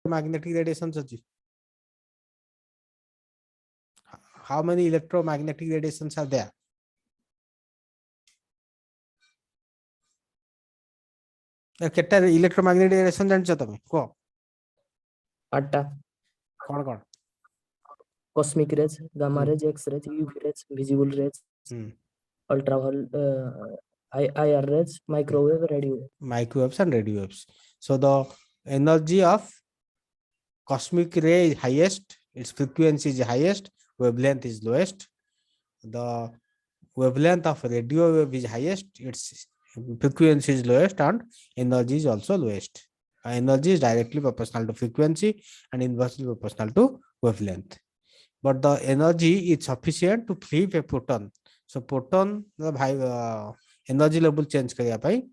magnetic radiations achi? How many electromagnetic radiations are there? केटा electromagnetic radiation जानछ तमे को 8टा कोन cosmic rays, gamma rays, X rays, UV rays, visible rays, ultraviolet, IR rays, microwave, radio wave. Microwaves and radio waves. So the energy of cosmic ray is highest, its frequency is highest, wavelength is lowest. The wavelength of radio wave is highest, its frequency is lowest, and energy is also lowest. Energy is directly proportional to frequency and inversely proportional to wavelength. But the energy is sufficient to flip a proton. So proton the energy level change kariya pai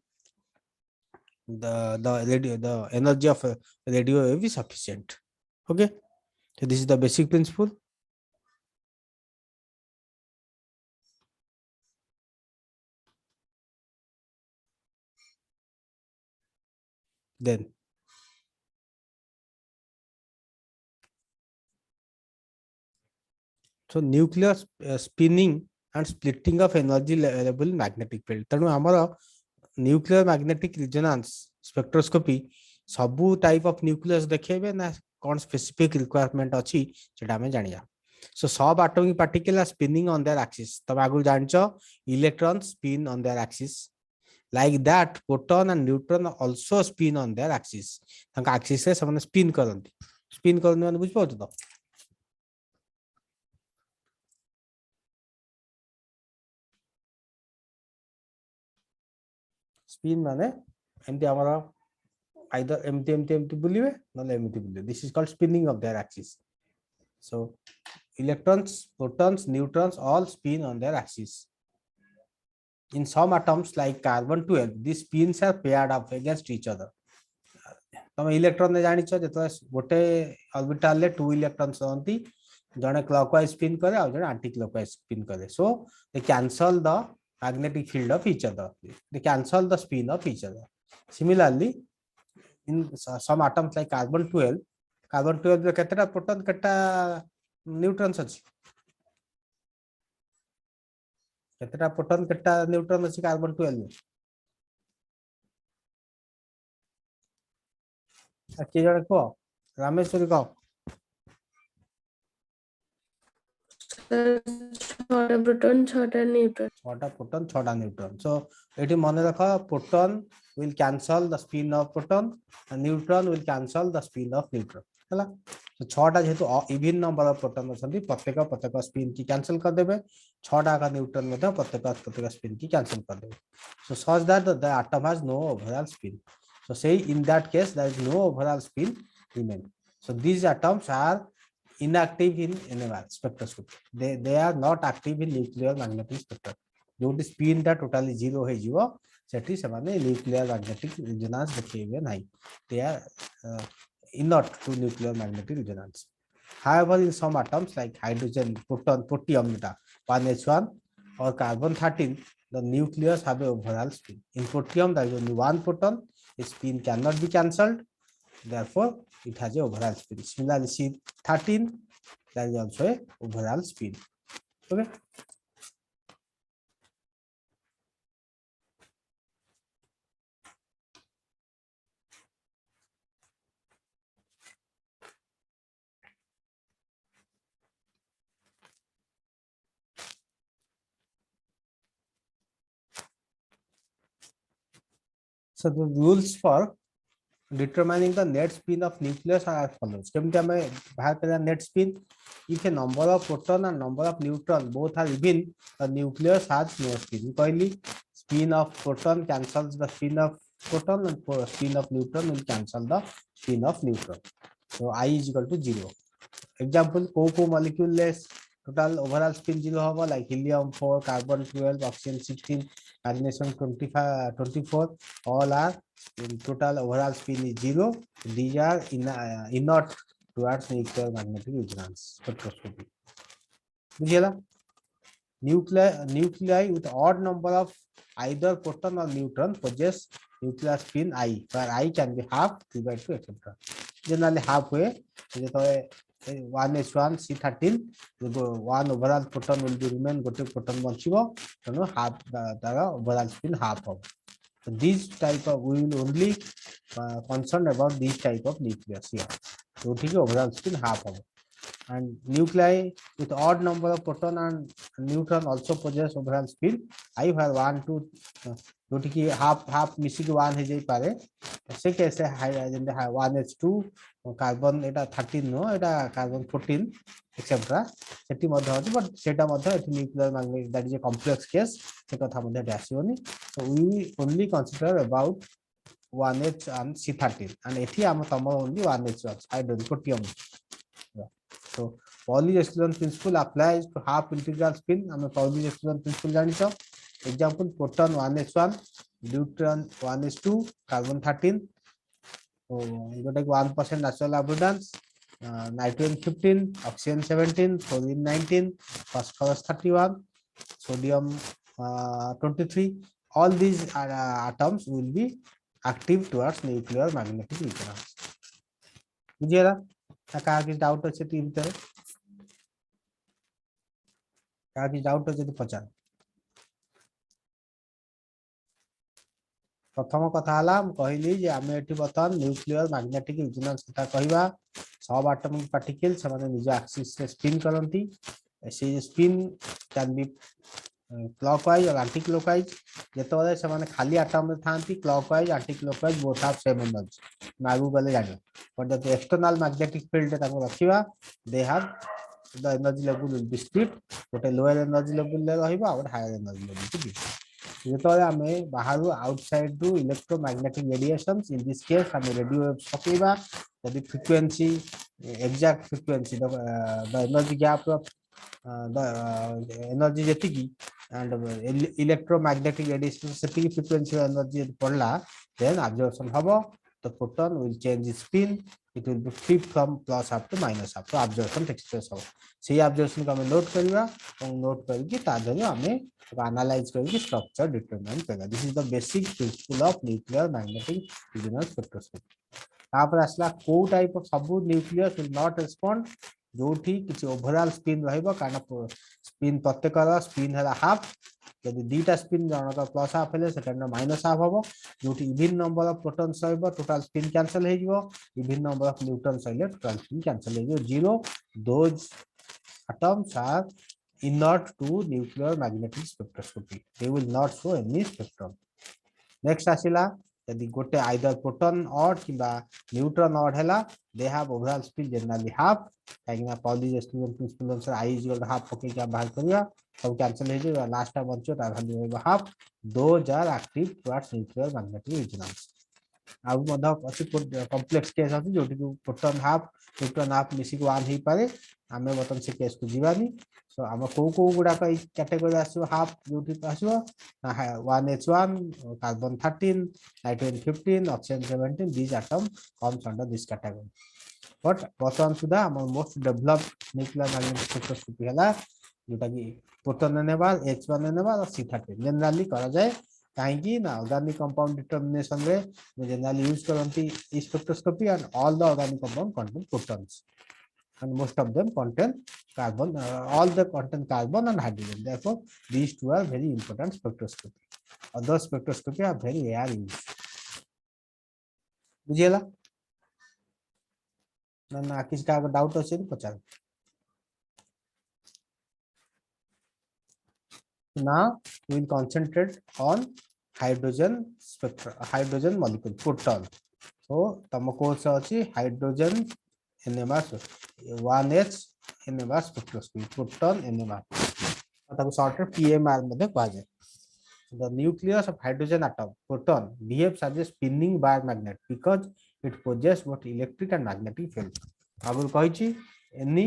the energy of radio wave is sufficient. Okay, so this is the basic principle. Then so nuclear spinning and splitting of energy level in magnetic field. तेणु आमर nuclear magnetic resonance spectroscopy सबू type of nucleus देखेबे ना कौन specific requirement अछि सेटा हमें जानिया. So सब atomic particle are spinning on their axis. तब आगु जानछो electrons spin on their axis. Like that proton and neutron also spin on their axis. तांका axis से सबने spin करंती. Spin करने माने बुझ पाउछ तो spin माने एमती हमारा either empty बुलिवे नले एमती बुलिवे. This is called spinning of their axis. So electrons, protons, neutrons all spin on their axis. In some atoms like carbon 12, these spins are paired up against each other. तुम electron ने जानि छ जतो गोटे orbital ले two electrons रहंती जने clockwise spin करे और जने एंटी क्लॉकवाइज स्पिन करे. So they cancel the magnetic field of each other. They cancel the spin of each other. Similarly, in some atoms like carbon 12 रे केतेटा प्रोटॉन केतेटा neutrons अछि केतेटा proton केतेटा न्यूट्रॉन अछि कार्बन 12 में के जने को रामेश्वरी को 6टा प्रोटॉन 6टा न्यूट्रॉन 6टा प्रोटॉन 6टा न्यूट्रॉन. So एठी मने रखो proton will cancel the spin of proton and neutron will cancel the spin of neutron. हला तो 6टा जेतु इवन नंबर ऑफ प्रोटॉन अछंती प्रत्येक स्पिन की कैंसिल कर देबे 6टा का न्यूट्रॉन में प्रत्येक स्पिन की कैंसिल कर देबे. So such that the atom has no overall spin. So say in that case there is no overall spin remain. So these atoms are inactive in NMR spectroscopy. They are not active in nuclear magnetic spectrum. जो spin टा totally zero हे जीवो सेठी से माने nuclear magnetic resonance देखेबे नाही. They are inert to nuclear magnetic resonance. However, in some atoms like hydrogen, proton, protium, 1h1 or carbon 13, the nucleus have a overall spin. In protium, there is only one proton. Its spin cannot be cancelled. Therefore, it has a overall spin. Similarly, C13, there is also a overall spin. Okay. So the rules for determining the net spin of nucleus are as follows. केमते हमें बाहर करें net spin? If a number of proton and number of neutron both are even, the nucleus has no spin. Finally, spin of proton cancels the spin of proton and spin of neutron will cancel the spin of neutron. So I is equal to 0. Example, co molecule less total overall spin 0 hover like helium 4, carbon 12, oxygen 16, magnesium 24, all are in total overall spin is 0. These are inert towards nuclear magnetic resonance spectroscopy. Nuclei with odd number of either proton or neutron possess nuclear spin I, where I can be half, 3/2, etc. Generally half हुए जो 1h1 C13 one overall proton will be remain gote proton बचिबो तेनो half तार overall spin half हो. So these type of we will only concerned about these type of nucleus here. So ठीक है overall spin half हो. And nuclei with odd number of proton and neutron also possess overall spin. I have 1 2 जो कि half मिसिक 1 हे जाई पारे से कैसे high जेंदे 1h2 carbon एटा 13 no एटा carbon 14 etcetera सेटी मध्ये अछि बट सेटा मध्ये एथि nuclear magnet that is a complex case से कथा मध्ये डासियोनी. So we only consider about 1h and C13 and एथि हम तम only 1h hydrogen potassium. So Pauli exclusion principle applies to half integral spin. हमें Pauli exclusion principle जानी छो. Example proton 1h1, neutron 1h2, carbon 13. So you take 1% natural abundance. Nitrogen 15, oxygen 17, fluorine 19, phosphorus 31, sodium 23. All these atoms will be active towards nuclear magnetic resonance. बुझिएगा कहाँ की doubt अच्छे T भीतर कहाँ की doubt अच्छे तो पचार. प्रथम कथा हला हम कहली जे आमे एठी बतन न्यूक्लियर मैग्नेटिक रेजोनेंस कथा कहबा सब एटॉमिक पार्टिकल से माने निज एक्सिस से स्पिन करंती. से spin can be clockwise or anticlockwise जेतोले से माने खाली एटॉम में थांती clockwise anticlockwise both of same energy मागु गले जानो. But the external magnetic field ताको रखिबा they have the energy level will be split. गोटे लोअर एनर्जी लेवल ले रहिबा और हायर एनर्जी लेवल की जेतोले हमें बाहर outside to electromagnetic radiations in this case हमें रेडियो वेव्स पकेबा यदि frequency exact frequency the energy gap of the energy जेति की एंड इलेक्ट्रोमैग्नेटिक रेडिएशन सेति फ्रीक्वेंसी एनर्जी पड़ला देन अब्जॉर्प्शन हबो. The proton will change its spin. It will be flipped from plus half to minus half. So absorption takes place हो. से absorption को हमें note करिवा और नोट करके तादरे हमें एनालाइज करके स्ट्रक्चर डिटरमाइन करेगा. This is the basic principle of nuclear magnetic resonance spectroscopy. तापर असला को टाइप ऑफ सब न्यूक्लियस विल नॉट रिस्पोंड जोठी किछि ओवरऑल स्पिन रहइबो कारण स्पिन प्रत्येकर स्पिन हला हाफ यदि दीटा स्पिन जनका प्लस हाफ हेले सेकेंड माइनस हाफ हबो जोठी इवन नंबर ऑफ प्रोटॉन्स रहइबो टोटल स्पिन कैंसिल हे जिवो इवन नंबर ऑफ न्यूट्रॉन्स रहले टोटल स्पिन कैंसिल हे जिवो zero. Those atoms are inert to nuclear magnetic spectroscopy. They will not show any spectrum. Next asila यदि गोटे either proton odd किबा neutron odd हैला they have overall spin generally half काहेकि Pauli exclusion principle अनुसार I is equal to half पके क्या बाहर करिया सब कैंसिल हो जाए लास्ट टाइम बचो ता वैल्यू होगा half. those are active towards nuclear magnetic resonance. आउ मधा अछि कॉम्प्लेक्स केस अछि जोटी प्रोटॉन हाफ न्यूट्रॉन हाफ मिसिक 1 ही पारे आमे बतन से केस को जीवानी. सो आम को गुडा का कैटेगरी आसो हाफ जोटी आसो 1h1 carbon 13 nitrogen 15 oxygen 17 these atom comes under this category. But वर्तमान सुधा हम most developed nuclear magnetic spectroscopy हला जोटा कि प्रोटॉन नेबा H1 नेबा और C13 जनरली करा जाए कहीं ना ऑर्गेनिक कंपाउंड डिटरमिनेशन रे जनरली यूज करंती spectroscopy and all the organic compound contain protons and most of them contain carbon all the contain carbon and hydrogen. Therefore these two are very important spectroscopy. Other spectroscopy are very rare use. बुझिएला ना किसी का doubt है तो पचार. Now we will concentrate on hydrogen spectra hydrogen molecule proton. So तम course अछि hydrogen NMR 1H NMR spectroscopy proton NMR ताको short PMR मध्ये कहा जाय. The nucleus of hydrogen atom proton behaves as a spinning bar magnet because it possesses both electric and magnetic field. आगु कहि छी any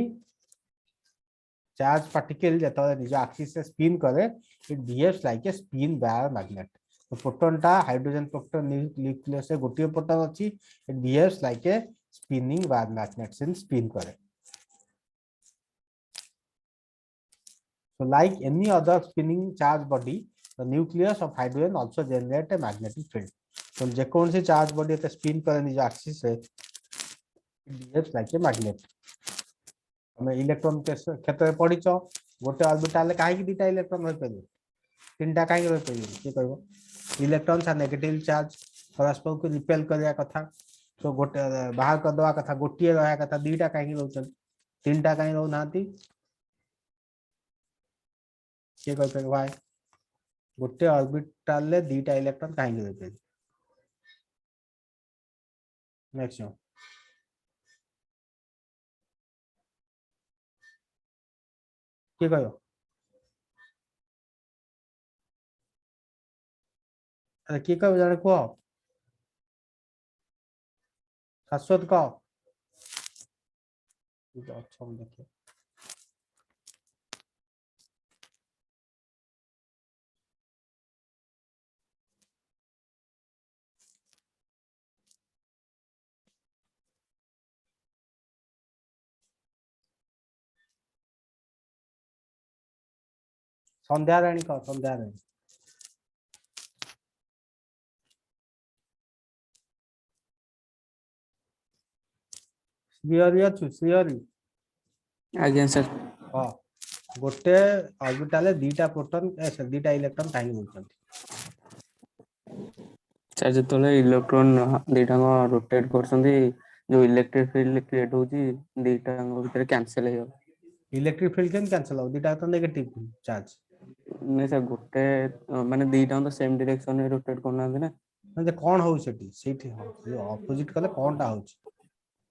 charge particle जेतले निज axis से spin करे it behaves like a spin bar magnet. तो proton ता hydrogen proton nucleus से गोटे प्रोटॉन अछि it behaves like a spinning bar magnet since spin करे. So like any other spinning charge body the nucleus of hydrogen also generate a magnetic field. So जे कौन से charge body ते spin करे निज axis से behaves like a magnet हमें electron क्षेत्र में पढ़ी गोटे ऑर्बिटल कहीं दीटा इलेक्ट्रॉन रही पारे तीनटा कहीं रही पारे किए कह इलेक्ट्रॉन्स आर नेगेटिव चार्ज परस्पर को रिपेल करने कथा तो गोटे बाहर करदे कथा गोटे रहा कथा दीटा कहीं रोच तीनटा कहीं रोना किए कह पारे भाई गोटे ऑर्बिटल दीटा इलेक्ट्रॉन कहीं रही पारे नेक्स्ट किए कह अरे किए कह जड़े कह शाश्वत कह अच्छा देखिए संध्या राणी कह संध्या राणी श्रीहरि अच्छु श्रीहरि आज्ञा सर हाँ गोटे ऑर्बिटल दीटा प्रोटॉन दीटा इलेक्ट्रॉन कहीं होचंती सर जो इलेक्ट्रॉन दीटा रोटेट करछंती जो इलेक्ट्रिक फील्ड क्रिएट होची दीटा भीतर कैंसिल हो इलेक्ट्रिक फील्ड केन कैंसिल हो दीटा तो नेगेटिव चार्ज नहीं सर गोटे माने दीटा तो सेम डायरेक्शन में रोटेट करना ना म्हणजे कोण हो सेठी ऑपोजिट कले कोनटा होची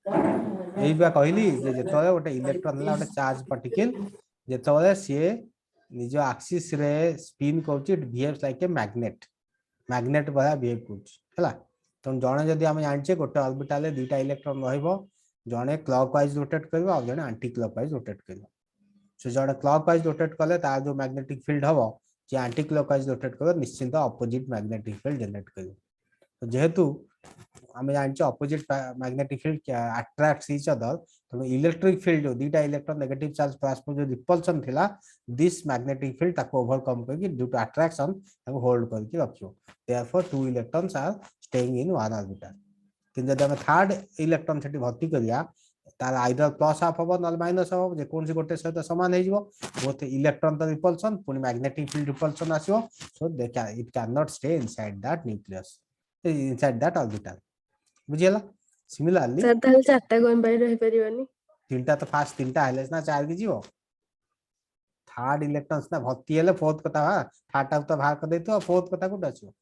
एई बा कहली जे जेतले गोटे इलेक्ट्रॉन हला गोटे चार्ज पार्टिकल जेतले से निज एक्सिस रे स्पिन करची it behaves like a magnet वाला बिहेव करची हला तो जणे जदी हम जानचे गोटे ऑर्बिटल दीटा इलेक्ट्रॉन रहइबो जणे क्लॉकवाइज रोटेट करबो आ जणे एंटी क्लॉकवाइज रोटेट करबो सो जणे क्लॉकवाइज रोटेट कले ता जो मैग्नेटिक फील्ड हबो जे एंटी क्लॉकवाइज रोटेट करबो निश्चित ऑपोजिट मैग्नेटिक फील्ड जनरेट करबो तो जेहेतु आम जान opposite magnetic field attracts each other तो इलेक्ट्रिक फील्ड जो दीटा इलेक्ट्रॉन नेगेटिव चार्ज परस्पर जो रिपल्सन थिला दिस मैग्नेटिक फील्ड ताको ओवरकम करके ड्यू टू अट्रैक्शन ताको होल्ड करके रखियो therefore two electrons are staying in one orbital किंतु जब हम थर्ड इलेक्ट्रॉन सेठी भर्ती करिया तार आइदर प्लस हाफ हबो नल माइनस हबो जे कोन से गोटे सहित समान हे जिवो बोथ इलेक्ट्रॉन द रिपल्सन पुनी मैग्नेटिक फील्ड रिपल्सन आसीबो so they can it can not stay inside that nucleus inside that orbital बुझियला सिमिलरली सर ताहले चारटा कोन बाय रहि परिबनी तीनटा तो फास्ट तीनटा हेले ना चार की जीवो थर्ड इलेक्ट्रॉन्स ना भर्ती हेले फोर्थ कथा हा थर्ड टा तो बाहर कर देतो फोर्थ कथा कोड आछो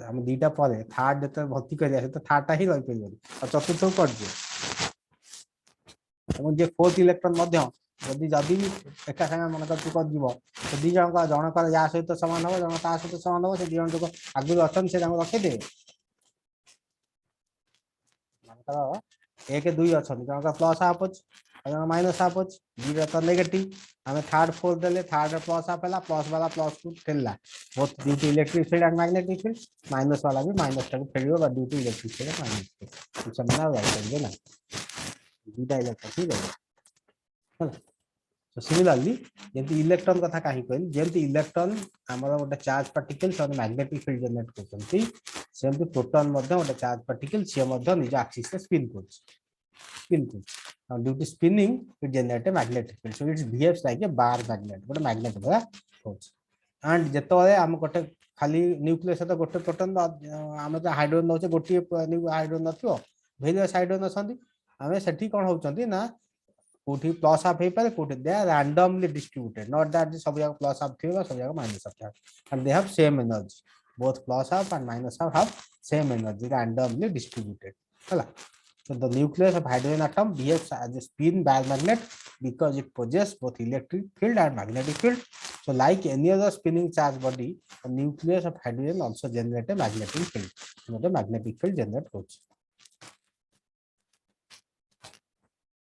हम दीटा परे थर्ड जते भर्ती कर जासे तो थर्ड टा ही रहि परिबनी और चतुर्थ को कर दियो हम जे फोर्थ इलेक्ट्रॉन मध्य जदी जदी एका संगे मन कर तू कर जीवो तो दी जण का या सहित समान हो जण ता सहित समान हो से दी जण जो आगु अछन से हम रखे दे एक दुई अच्छा जन का प्लस हाफ अच्छे माइनस हाफ अच्छे दी तो नेगेटिव आम थर्ड फोर्थ देले थर्ड प्लस हाफ है प्लस वाला प्लस टू ठेला both due to electric field and magnetic field minus वाला भी माइनस टाइम फेल due to electric field and magnetic field सब ना जाए ना दीटा इलेक्ट्रॉन ठीक है तो सिमिलरली जेंति इलेक्ट्रॉन कथा काहे कहली जेंति इलेक्ट्रॉन हमर गोटे चार्ज पार्टिकल से मैग्नेटिक फील्ड जनरेट करछंती सेमति प्रोटॉन मध्ये गोटे चार्ज पार्टिकल से मध्ये निज एक्सिस से स्पिन करछ due to spinning it generate a magnetic field so it's behaves like a bar magnet गोटे मैग्नेट बा होछ एंड जेतोले हम गोटे खाली न्यूक्लियस तो गोटे प्रोटॉन हम तो हाइड्रोजन नोचे गोटे हाइड्रोजन नथियो वेरियस हाइड्रोजन असंती हमें सेठी कोन होचंती ना कोठी प्लस हाफ हे पारे कोठी they are randomly distributed not that सब जगह प्लस हाफ थिबा सब जगह minus half and they have same energy both plus half and minus half have same energy randomly distributed hala so the nucleus of hydrogen atom behaves as a spin Baer magnet because it possesses both electric field and magnetic field so like any other spinning charge body the nucleus of hydrogen also generate a magnetic field so the magnetic field generate hoch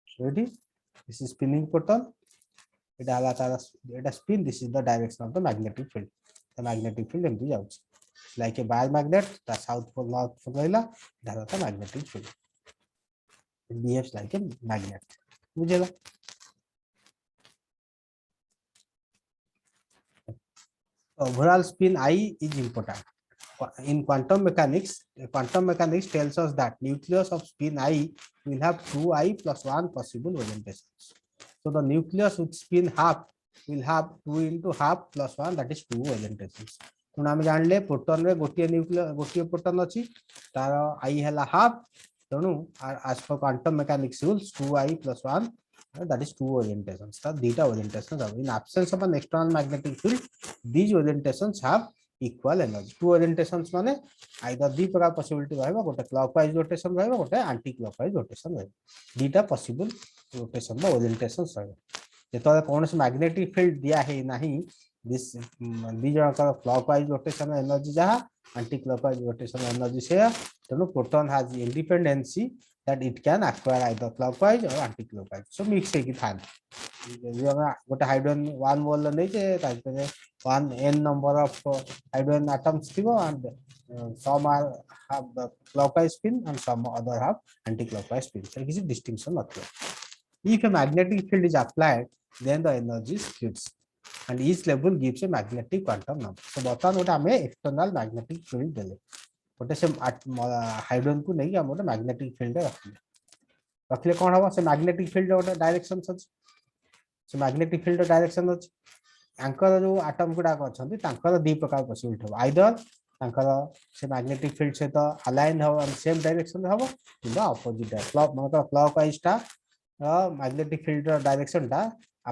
so this is spinning proton it spin this is the direction of the magnetic field the magnetic field empty out like a Baer magnet the south pole north pole rahila that is the magnetic field it behaves like a magnet बुझेला overall spin I is important in quantum mechanics tells us that nucleus of spin I will have 2I plus 1 possible orientations. So the nucleus with spin half will have 2 into half plus 1, that is 2 orientations. तो आम जानले proton रे गोटे nucleus गोटे proton अछि तार I हैला half तेणु as per quantum mechanics rules 2I plus 1, that is 2 orientations. So theta orientations are in absence of an external magnetic field, these orientations have equal energy. 2 orientations माने either दी प्रकार possibility रहबा गोटे clockwise rotation रहबा गोटे anti clockwise rotation रहबा दीटा possible rotation बा orientations रहबा जेतले कोन से magnetic field दिया है नाही this the जणकर clockwise rotation energy जहा anti clockwise rotation energy से तेणु proton has independency that it can acquire either clockwise or anti-clockwise. So mix है कि थान जो हम गोटे हाइड्रोजन 1 मोल नहीं जे ताकि 1 n number of hydrogen atoms थिबो and some are have the clockwise spin and some other have anti-clockwise spin. So किसी distinction not here. If a magnetic field is applied, then the energy is fixed and each level gives a magnetic quantum number. So बता note हमें external magnetic field देले गोटे से hydrogen को नहीं हम गोटे मैग्नेटिक फील्ड रखले कौन हम से मैग्नेटिक फील्ड गोटे डायरेक्शन अछि से मैग्नेटिक फील्ड डायरेक्शन अछि आंकर जो एटम गुडा अछंती तांकर दी प्रकार पॉसिबिलिटी हो आइदर तांकर से मैग्नेटिक फील्ड से तो अलाइन हो एंड सेम डायरेक्शन हो किबा अपोजिट क्लॉक मतलब क्लॉकवाइज टा मैग्नेटिक फील्ड डायरेक्शन टा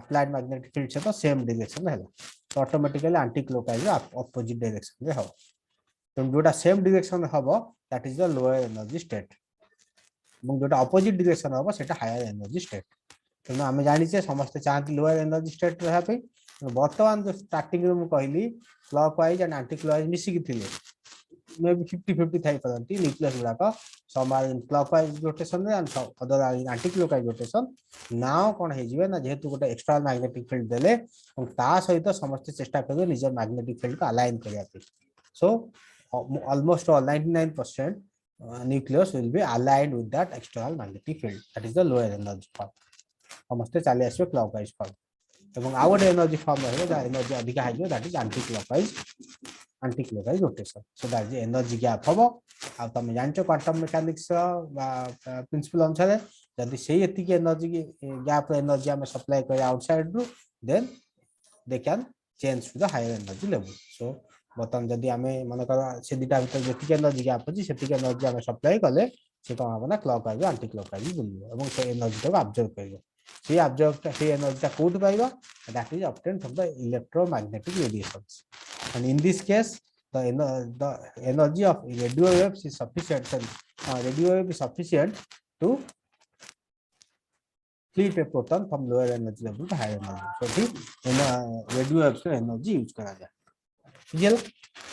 अप्लाइड मैग्नेटिक फील्ड से तो सेम डायरेक्शन है तो automatically anti clockwise opposite direction में हो तो जोटा सेम डायरेक्शन हबो that is the lower energy state এবং जोटा अपोजिट डायरेक्शन हबो सेटा हायर एनर्जी स्टेट तो हम जानि छे समस्त चाहती लोअर एनर्जी स्टेट रहा पे वर्तमान जो स्टार्टिंग में कहली क्लॉकवाइज एंड एंटी क्लॉकवाइज मिसी की थिले मे बी 50-50 थाई परंती न्यूक्लियस गुडा का some are in clockwise rotation and other are in anticlockwise rotation now कोन हे जिवे ना जेहेतु गोटे एक्सटर्नल मैग्नेटिक फील्ड देले और ता सहित समस्त चेष्टा करबे निज मैग्नेटिक फील्ड को अलाइन करिया पे सो almost all 99% nucleus will be aligned with that external magnetic field. That is the lower energy form. समस्ते चले आसो क्लॉकवाइज फॉर्म एवं आउट एनर्जी फॉर्म रहबो दा एनर्जी अधिक हाइयो that is anticlockwise rotation. So that is energy gap हबो आ तमे जानचो क्वांटम मैकेनिक्स प्रिंसिपल अनुसार जदि सेही एतिक एनर्जी गैप एनर्जी हम सप्लाई करे आउटसाइड रु then they can change to the higher energy level. So बतन जदि आमे मन कर से दिटा भीतर जेतिक एनर्जी गैप अछि सेतिक एनर्जी हम सप्लाई कले से तो हम ना क्लॉकवाइज एंटी क्लॉकवाइज बुलियो एवं से एनर्जी को ऑब्जर्व करियो से ऑब्जर्व से एनर्जी ता कोड पाइबा that is obtained from the electromagnetic radiations and in this case the energy of radio waves is sufficient radio wave is sufficient to flip a proton from lower energy level to higher energy. So ठीक radio waves का energy use करा जाए clear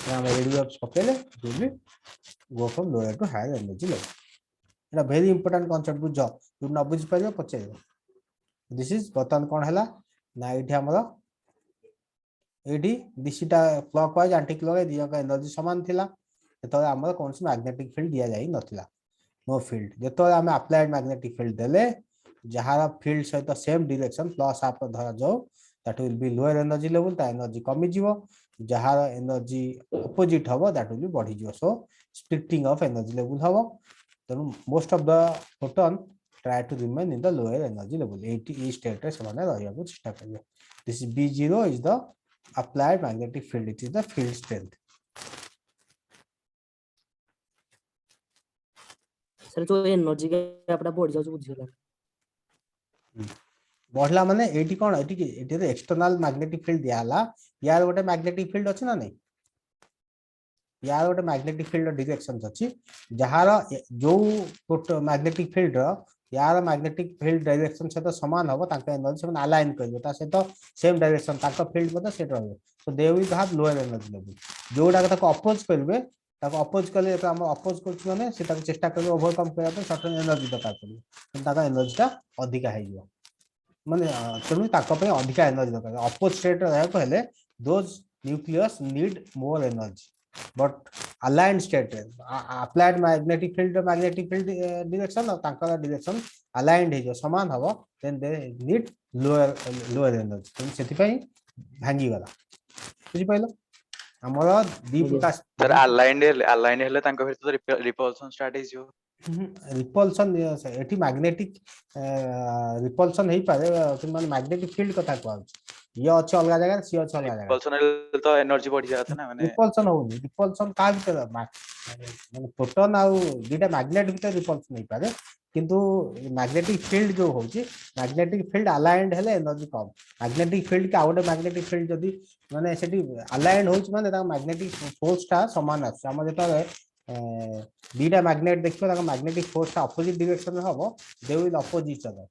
हम radio waves पकेले will go from lower to higher energy level. एटा very important concept बुझो तू न बुझ पाइबो पचे दिस इज बतन कोन हला ना एठी हमरो एडी दिसिटा क्लॉकवाइज एंटी क्लॉकवाइज दिया का एनर्जी समान थिला तो हमर कोन से मैग्नेटिक फील्ड दिया जाई नथिला नो फील्ड जेतो हम अप्लाइड मैग्नेटिक फील्ड देले जहार फील्ड सहित सेम डायरेक्शन प्लस आप धरा जाओ that will be lower energy level ता एनर्जी कमी जीवो जहार एनर्जी अपोजिट हबो दैट विल बी बढ़ी जीवो. So splitting of energy level हबो तेनु most of the proton try to remain in the lower energy level 80 state रे समान रहया को चेष्टा करियो. This B0 is the applied magnetic field, it is the field strength. Sir तो energy के आपडा बढ़ जाउ बुझिला बढ़ला माने एटी कोन एटी रे एक्सटर्नल मैग्नेटिक फील्ड दियाला यार गोटे मैग्नेटिक फील्ड अछि ना नहीं यार गोटे मैग्नेटिक फील्ड डायरेक्शन अछि जहार जो मैग्नेटिक फील्ड यार मैग्नेटिक फील्ड डायरेक्शन से तो समान होबो ताके एनर्जी से अलाइन करबो ता से तो सेम डायरेक्शन ताका फील्ड मते सेट रहबो. So they will have lower energy level जोडा ताको अपोज करबे ताको अपोज करले तो हम अपोज करछ माने से ताको चेष्टा करबे ओवरकम करबा पे सर्टेन एनर्जी दरकार पड़बो ताका एनर्जी ता अधिक हाइयो माने तेनु ताको पे अधिक एनर्जी दरकार अपोज स्टेट रहय पहले those nucleus need more energy but aligned state applied magnetic field direction और तांकर direction aligned है जो समान हबो then they need lower energy तो सेति पई भांगी गला बुझि पाइलो हमरो दी आज्ञा प्रकार सर अलाइंड हेले तांको फिर तो रिपल्सन स्टार्ट हिजो रिपल्सन एठी मैग्नेटिक रिपल्सन हेई पारे कि माने मैग्नेटिक फील्ड कथा कहू ये अछि अलगा जगह सी अछि अलगा जगह रिपल्सन हेले तो एनर्जी बढ़ी जात ना माने रिपल्सन होनी रिपल्सन का भीतर माने प्रोटॉन आउ दुटा मैग्नेट भीतर रिपल्सन हेई पारे किंतु मैग्नेटिक फील्ड जो होची मैग्नेटिक फील्ड अलाइंड हेले एनर्जी कम मैग्नेटिक फील्ड का आउट मैग्नेटिक फील्ड जदी माने सेठी अलाइंड होची माने ता मैग्नेटिक फोर्स ता समान आछ हम जेता दुटा मैग्नेट देखियो ता मैग्नेटिक फोर्स ता ऑपोजिट डायरेक्शन में हबो they will oppose each other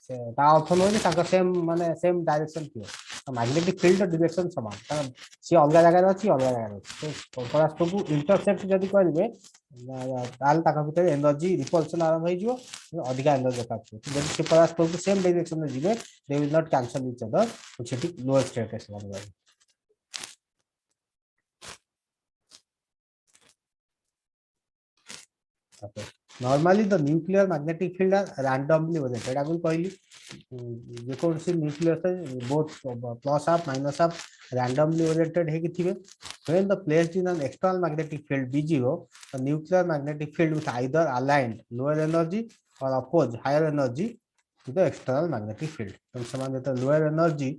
से ता अर्थ नय ताका सेम माने सेम डायरेक्शन थियो मैग्नेटिक फील्ड डायरेक्शन समान ता सी अलग जगह अछि अलग जगह अछि तो परस्पर को इंटरसेप्ट जदी करबे ताल ताका भीतर एनर्जी रिपल्सन आरंभ होई जिवो अधिक एनर्जी दरकार जदी से परस्पर को सेम डायरेक्शन में जिवे they will not cancel each other सेठी लोअर स्टेटस लागबे Okay. Normally the nuclear magnetic field are randomly oriented. I will कहली जे कौन सी न्यूक्लियस है both plus up minus up randomly oriented है कि थिबे when the placed in an external magnetic field B0 the nuclear magnetic field with either aligned lower energy or oppose higher energy to the external magnetic field तो समान देता lower energy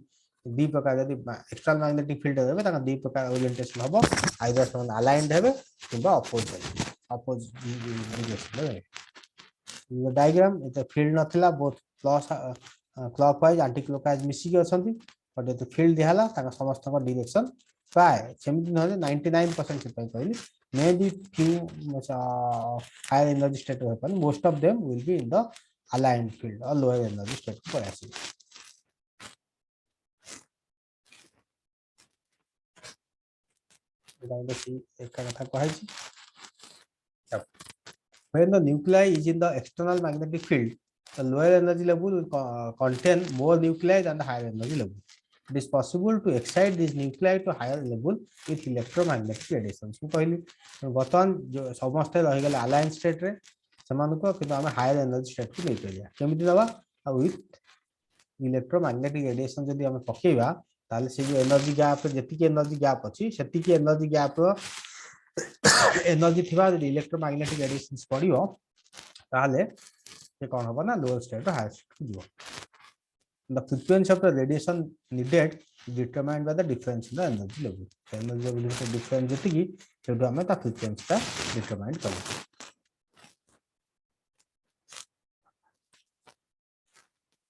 दी प्रकार यदि external magnetic field हेबे ताका दी प्रकार orientation हबो either समान अलाइन्ड हेबे किबा अपोज हेबे अपोज डायरेक्शन हेबे द डायग्राम इते फील्ड नथिला both plus clockwise anticlockwise मिसी के अछंती बट इते फील्ड दिहाला ताका समस्त को डायरेक्शन प्राय सेमिति नहे 99% से पई कहली may be few higher energy state हो most of them will be in the aligned field और लोअर एनर्जी स्टेट को आसी when the nuclei is in the external magnetic field, the lower energy level will contain more nuclei than the higher energy level. It is possible to excite these nuclei to higher level with electromagnetic radiations. So, पहले बर्तमान जो समस्त रह गले align state रे समान को कि हम हायर एनर्जी स्टेट को नहीं करिया केमिति दबा विथ इलेक्ट्रोमैग्नेटिक रेडिएशन जदी हम पकेबा ताले से जो एनर्जी गैप जति की एनर्जी गैप अछि सेति की एनर्जी गैप एनर्जी थिबा इलेक्ट्रोमैग्नेटिक रेडिएशंस पडियो ताले से कोन होबा ना लोअर स्टेट हायर स्टेट को the frequency of the radiation needed is determined by the difference in the energy level energy level is difference जति की सेटो हमें ता frequency ता determine करू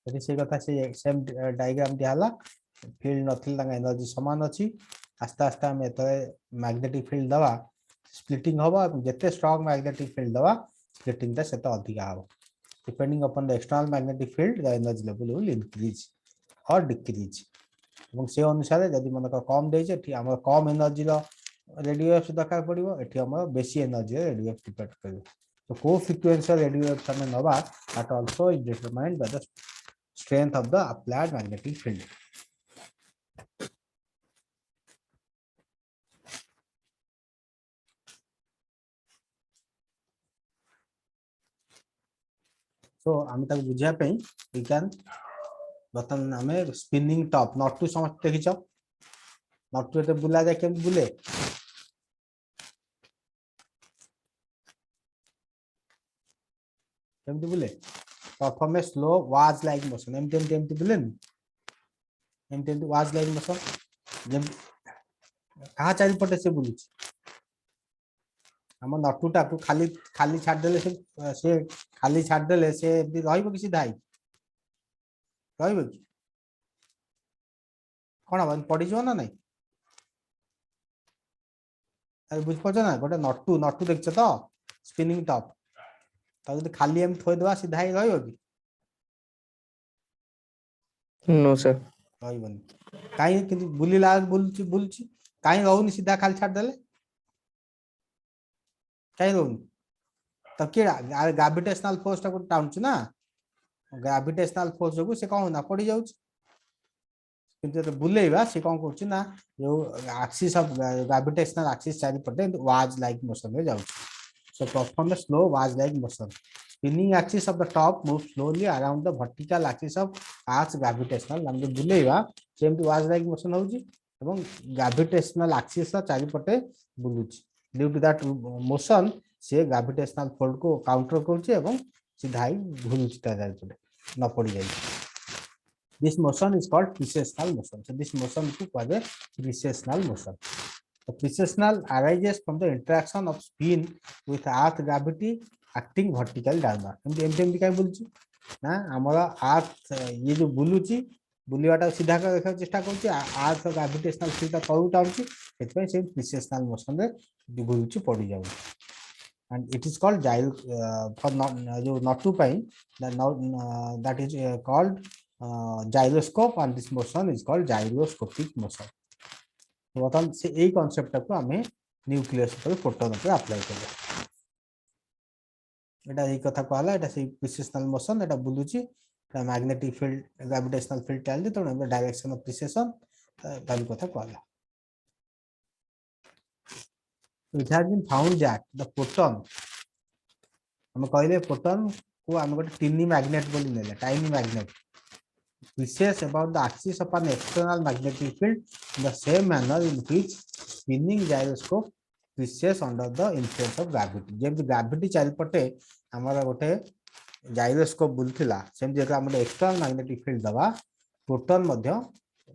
यदि से कथा से सेम डायग्राम दिहाला फील्ड नथिल तांगा एनर्जी समान अछि आस्ते आस्ते हम एतरे मैग्नेटिक फील्ड दवा स्प्लिटिंग होबा जते स्ट्रांग मैग्नेटिक फील्ड दवा स्प्लिटिंग ता सेता अधिक आबो depending upon the external magnetic field the energy level will increase or decrease এবং সেই অনুসারে যদি মনে কর কম দেইছে ঠিক আমরা কম এনার্জি র রেডিও ওয়েভস দরকার পড়িবো এটি আমরা বেশি এনার্জি র রেডিও ওয়েভস ডিপেন্ড করবে তো কো ফ্রিকোয়েন্সি রেডিও ওয়েভস আমরা নবা that also is determined by the strength of the applied magnetic field so আমি তাকে বুঝিয়া পই we can बतन नामे स्पिनिंग टॉप नॉट टू समझ देखिछ नॉट टू ते बुला जाय केम बुले केमति बुले perform slow was like motion एमटी बुलेन एमटी वाज लाइक मोशन जब कहा चारि पटे से बुलुछ हम नॉट टू टाकू खाली खाली छाड़ देले से खाली छाड़ देले से रहइबो कि सीधा रहइबो कि कोन अब पड़ी जो ना नहीं अरे बुझ पछ ना गोटे नट टू देखछ तो स्पिनिंग टॉप ता जदी खाली हम थोइ देबा सीधा ही रहइबो कि नो सर रहइबनी काई कि बुलीला बुलची काई रहउनी सीधा खाली छाड़ देले काई रहउनी तब के ग्रेविटेशनल फोर्स ता को टाउन ना ग्रेविटेशनल फोर्स जो से कहू ना पड़ी जाउछ किंतु बुलेबा से कौन करछ ना जो एक्सिस ऑफ ग्रेविटेशनल एक्सिस चारि पटे वाज लाइक मोशन में जाउ so perform the slow was like motion spinning axis of the top move slowly around the vertical axis of earth gravitational हम जो बुलेबा same to was like motion होउची एवं gravitational axis चारिपटे बुलुची due to that motion से gravitational force को counter करूची एवं सीधा ही घुरुची ता चारिपटे न पड़ी जाई this motion is called precessional motion so this motion को कहबे precessional motion the precessional arises from the interaction of spin with earth gravity acting vertical downward एमटी काय बोलची ना हमरा अर्थ ये जो बुलुची बुलिवाटा सीधा का देखा चेष्टा करछि अर्थ ग्रेविटेशनल फील्ड ता तळु टाउची एतपय से precessional motion रे बुलुची पड़ी जाउ and it is called gyro for जो not two pi that is called gyroscope and this motion is called gyroscopic motion बतन से एई कांसेप्ट को हमें न्यूक्लियस पर फोटोन पे अप्लाई करबे एटा एई कथा कहला एटा से प्रिसिशनल मोशन एटा बुलुची मैग्नेटिक फील्ड ग्रेविटेशनल फील्ड चलती तो डायरेक्शन ऑफ प्रिसिशन ताली कथा कहला it has been found that the proton हम कहले प्रोटॉन को हम गोटे टिनी मैग्नेट बोली नेले tiny magnet precise about the axis of an external magnetic field in the same manner in which spinning gyroscope precise under the influence of gravity जेम gravity चारिपटे हमारा गोटे जाइरोस्कोप बुलथिला सेम जे हम एक्सटर्नल मैग्नेटिक फील्ड दबा proton मध्य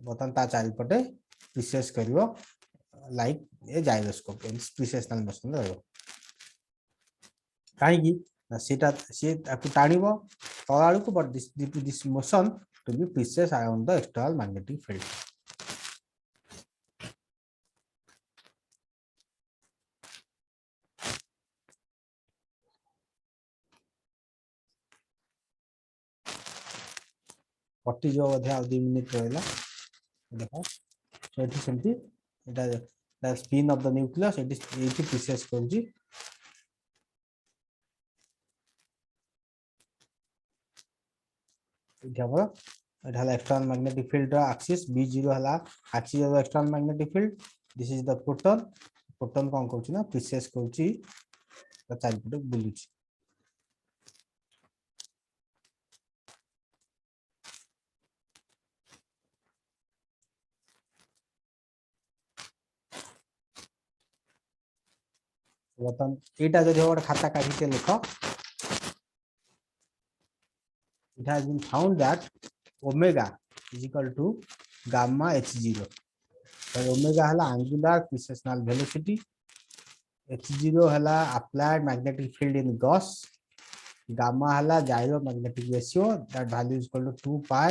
बतन ता चारिपटे प्रिसाइज करिवो like a gyroscope in precessional motion रहबो काहे की सेटा से टाणीबो तळाळु को but this motion to be precise around the external magnetic field. What is your 2 minute रहला देखो so it is simply the spin of the nucleus it is precise Karji इठाबो it has external magnetic field axis b0 हला axis of the external magnetic field this is the proton कोन कहउची ना precise कहउची त चारिपटे बुलुची बतन एटा जो गोटे खाता काढी के लिखो it has been found that omega is equal to gamma h0 so omega हला angular precessional velocity h0 हला applied magnetic field in Gauss gamma हला gyromagnetic ratio that value is equal to 2 pi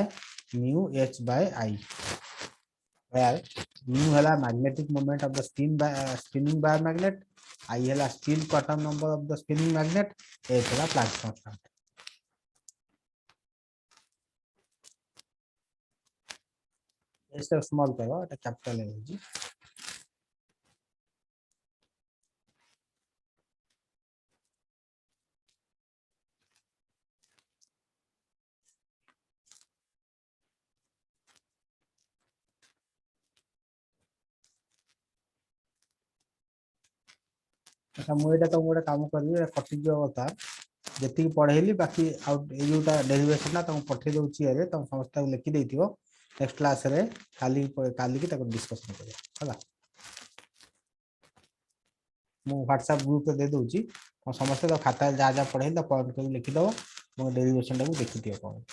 mu h by I where mu हला magnetic moment of the spinning bar magnet I हला spin quantum number of the spinning magnet h हला Planck's constant इसका small करो এটা capital energy अच्छा मुएटा तो mode काम करबी कटि जो होता जति पढेली बाकी आउट ए जोटा डेरिवेशन ना तुम पठे दउची अरे तुम समस्त लिखि देथियो नेक्स्ट क्लास रे खाली की तक डिस्कशन करिया हला मो व्हाट्सएप ग्रुप पे दे दउची हम समस्त तो खाता जा जा पढे तो पॉइंट को लिखि दबो मो डेरिवेशन को देखि दियो कोन